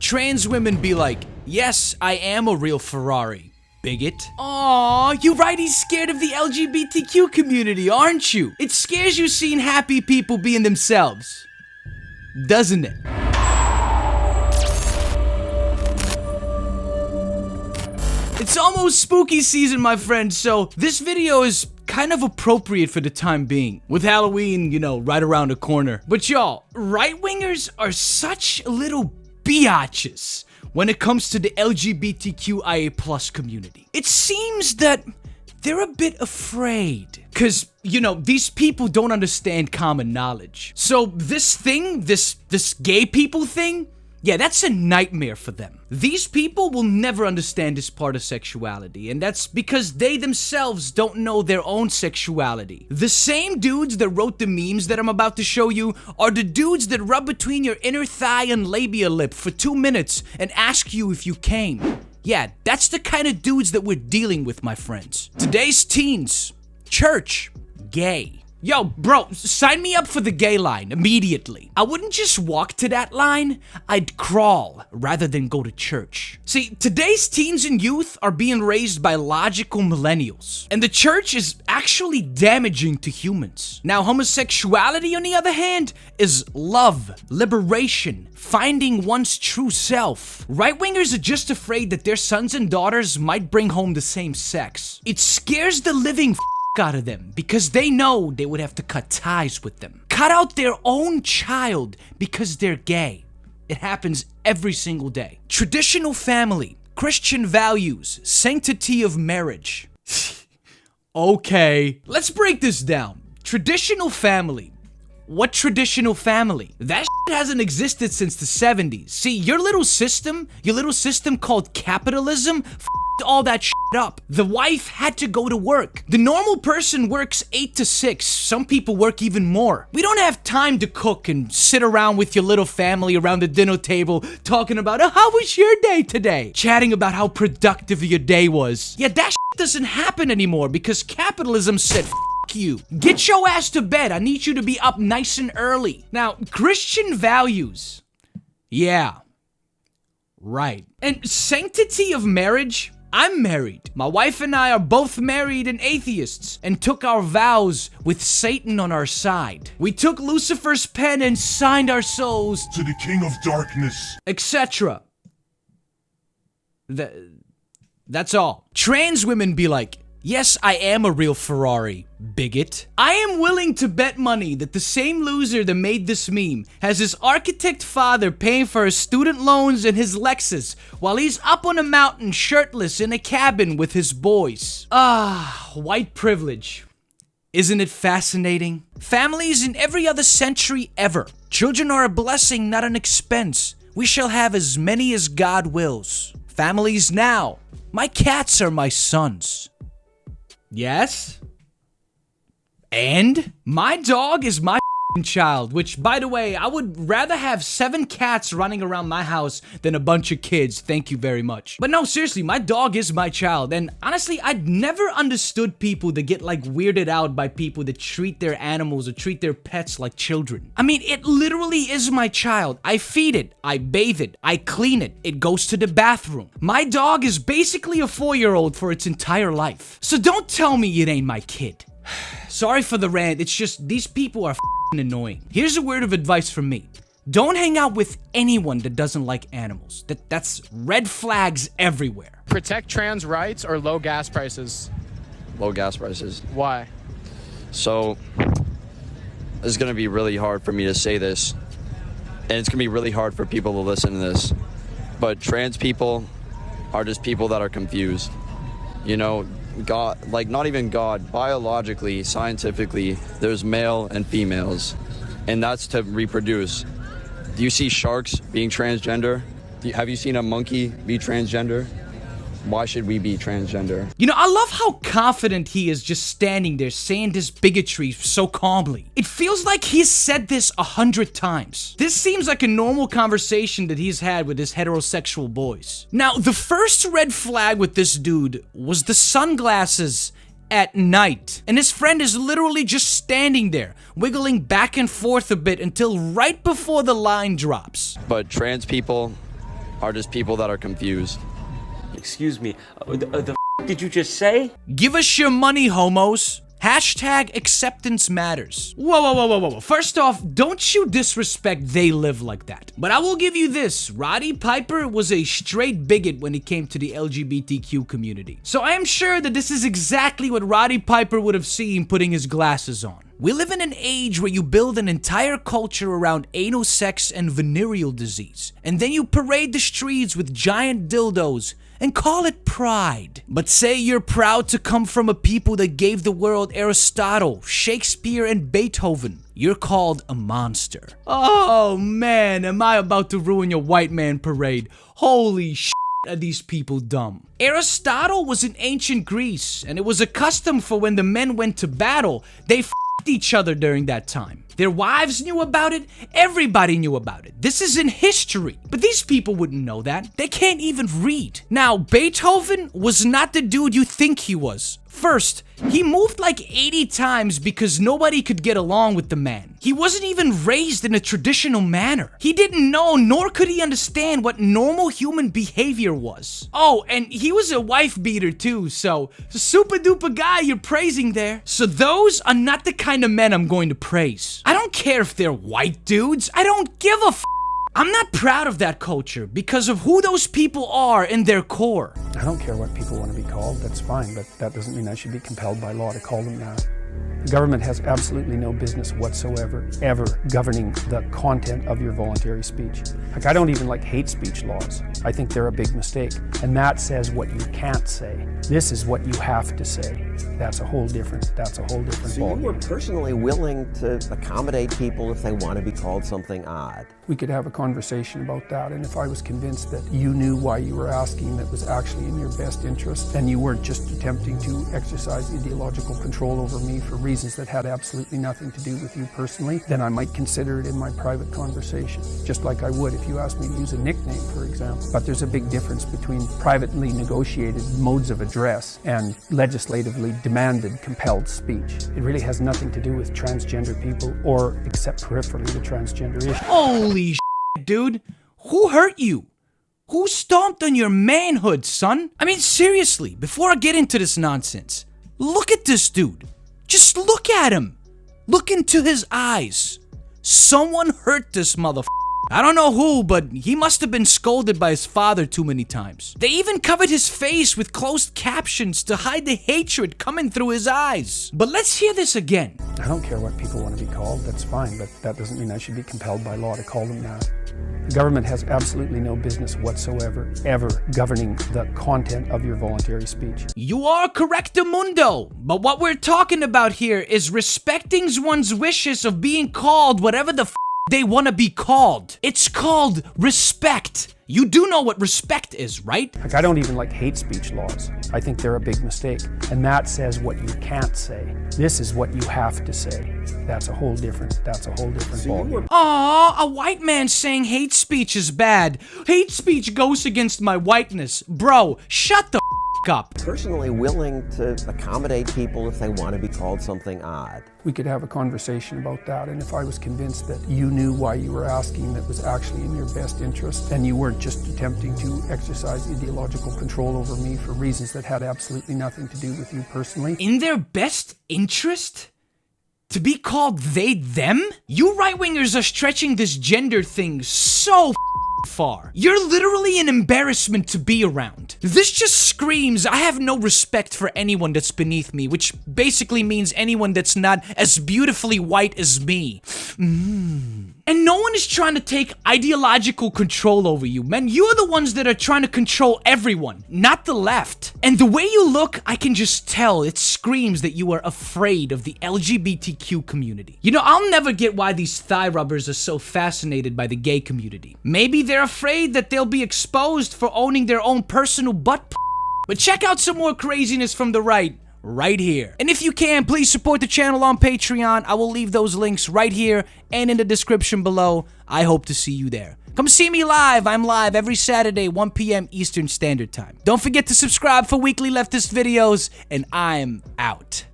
Trans women be like, yes, I am a real Ferrari. Bigot. Aw, you're right, he's scared of the LGBTQ community, aren't you? It scares you seeing happy people being themselves, doesn't it? It's almost spooky season, my friends, so this video is kind of appropriate for the time being, with Halloween, you know, right around the corner. But y'all, right-wingers are such little biatches when it comes to the LGBTQIA+ community. It seems that they're a bit afraid, cause, you know, these people don't understand common knowledge. So this thing, this gay people thing, yeah, that's a nightmare for them. These people will never understand this part of sexuality, and that's because they themselves don't know their own sexuality. The same dudes that wrote the memes that I'm about to show you are the dudes that rub between your inner thigh and labia lip for 2 minutes and ask you if you came. Yeah, that's the kind of dudes that we're dealing with, my friends. Today's teens, church, gay. Yo, bro, sign me up for the gay line immediately. I wouldn't just walk to that line, I'd crawl rather than go to church. See, today's teens and youth are being raised by logical millennials, and the church is actually damaging to humans. Now, homosexuality, on the other hand, is love, liberation, finding one's true self. Right-wingers are just afraid that their sons and daughters might bring home the same sex. It scares the living out of them because they know they would have to cut ties with them. Cut out their own child because they're gay. It happens every single day. Traditional family, Christian values, sanctity of marriage. Okay, let's break this down. Traditional family. What traditional family? That shit hasn't existed since the 70s. See, your little system called capitalism, all that shit up. The wife had to go to work. The normal person works 8 to 6. Some people work even more. We don't have time to cook and sit around with your little family around the dinner table talking about, oh, how was your day today? Chatting about how productive your day was. Yeah, that shit doesn't happen anymore because capitalism said, you. Get your ass to bed. I need you to be up nice and early. Now, Christian values. Yeah. Right. And sanctity of marriage? I'm married. My wife and I are both married and atheists and took our vows with Satan on our side. We took Lucifer's pen and signed our souls to the King of Darkness, etc. That's all. Trans women be like, yes, I am a real Ferrari, bigot. I am willing to bet money that the same loser that made this meme has his architect father paying for his student loans and his Lexus while he's up on a mountain shirtless in a cabin with his boys. Ah, white privilege. Isn't it fascinating? Families in every other century ever. Children are a blessing, not an expense. We shall have as many as God wills. Families now. My cats are my sons. Yes? And? My dog is my child, which, by the way, I would rather have 7 cats running around my house than a bunch of kids, thank you very much. But no, seriously, my dog is my child, and honestly, I'd never understood people that get, like, weirded out by people that treat their animals or treat their pets like children. I mean, it literally is my child. I feed it, I bathe it, I clean it, it goes to the bathroom. My dog is basically a 4-year-old for its entire life. So don't tell me it ain't my kid. Sorry for the rant, it's just these people are annoying. Here's a word of advice from me. Don't hang out with anyone that doesn't like animals. That's red flags everywhere. Protect trans rights or low gas prices? Low gas prices. Why? So, it's gonna be really hard for me to say this, and it's gonna be really hard for people to listen to this, but trans people are just people that are confused. You know, God, like not even God, biologically, scientifically, there's male and females, and that's to reproduce. Do you see sharks being transgender? Have you seen a monkey be transgender? Why should we be transgender? You know, I love how confident he is just standing there saying this bigotry so calmly. It feels like he's said this 100 times. This seems like a normal conversation that he's had with his heterosexual boys. Now, the first red flag with this dude was the sunglasses at night. And his friend is literally just standing there, wiggling back and forth a bit until right before the line drops. But trans people are just people that are confused. Excuse me, the f did you just say? Give us your money, homos. Hashtag acceptance matters. Whoa. First off, don't you disrespect They Live like that. But I will give you this. Roddy Piper was a straight bigot when it came to the LGBTQ community. So I am sure that this is exactly what Roddy Piper would have seen putting his glasses on. We live in an age where you build an entire culture around anal sex and venereal disease, and then you parade the streets with giant dildos and call it pride. But say you're proud to come from a people that gave the world Aristotle, Shakespeare, and Beethoven. You're called a monster. Oh man, am I about to ruin your white man parade. Holy shit, are these people dumb. Aristotle was in ancient Greece, and it was a custom for when the men went to battle, they each other during that time. Their wives knew about it, everybody knew about it. This is in history. But these people wouldn't know that. They can't even read. Now, Beethoven was not the dude you think he was. First, he moved like 80 times because nobody could get along with the man. He wasn't even raised in a traditional manner. He didn't know, nor could he understand what normal human behavior was. Oh, and he was a wife beater too, so super duper guy you're praising there. So those are not the kind of men I'm going to praise. I don't care if they're white dudes. I don't give a f. I'm not proud of that culture because of who those people are in their core. I don't care what people want to be called, that's fine, but that doesn't mean I should be compelled by law to call them that. The government has absolutely no business whatsoever ever governing the content of your voluntary speech. Like, I don't even like hate speech laws. I think they're a big mistake. And that says what you can't say. This is what you have to say. That's a whole different ballgame. So you were personally willing to accommodate people if they want to be called something odd? We could have a conversation about that, and if I was convinced that you knew why you were asking that was actually in your best interest, and you weren't just attempting to exercise ideological control over me for reasons that had absolutely nothing to do with you personally, then I might consider it in my private conversation, just like I would if you asked me to use a nickname, for example. But there's a big difference between privately negotiated modes of address and legislatively demanded, compelled speech. It really has nothing to do with transgender people, or except peripherally the transgender issue. Holy shit, dude. Who hurt you? Who stomped on your manhood, son? I mean, seriously, before I get into this nonsense, look at this dude. Just look at him. Look into his eyes. Someone hurt this motherfucker. I don't know who, but he must have been scolded by his father too many times. They even covered his face with closed captions to hide the hatred coming through his eyes. But let's hear this again. I don't care what people want to be called, that's fine, but that doesn't mean I should be compelled by law to call them that. The government has absolutely no business whatsoever ever governing the content of your voluntary speech. You are correctamundo, but what we're talking about here is respecting one's wishes of being called whatever the they want to be called. It's called respect. You do know what respect is, right? Like, I don't even like hate speech laws. I think they're a big mistake. And that says what you can't say. This is what you have to say. That's a whole different ballgame. Aww, a white man saying hate speech is bad. Hate speech goes against my whiteness. Bro, shut the up. Personally willing to accommodate people if they want to be called something odd? We could have a conversation about that, and if I was convinced that you knew why you were asking that was actually in your best interest, and you weren't just attempting to exercise ideological control over me for reasons that had absolutely nothing to do with you personally. In their best interest? To be called they, them? You right-wingers are stretching this gender thing so far. You're literally an embarrassment to be around. This just screams, I have no respect for anyone that's beneath me, which basically means anyone that's not as beautifully white as me. And no one is trying to take ideological control over you, man. You're the ones that are trying to control everyone, not the left. And the way you look, I can just tell, it screams that you are afraid of the LGBTQ community. You know, I'll never get why these thigh rubbers are so fascinated by the gay community. Maybe they're afraid that they'll be exposed for owning their own personal butt. But check out some more craziness from the right here. And if you can, please support the channel on Patreon. I will leave those links right here and in the description below. I hope to see you there. Come see me live. I'm live every Saturday, 1 p.m. Eastern Standard Time. Don't forget to subscribe for weekly leftist videos, and I'm out.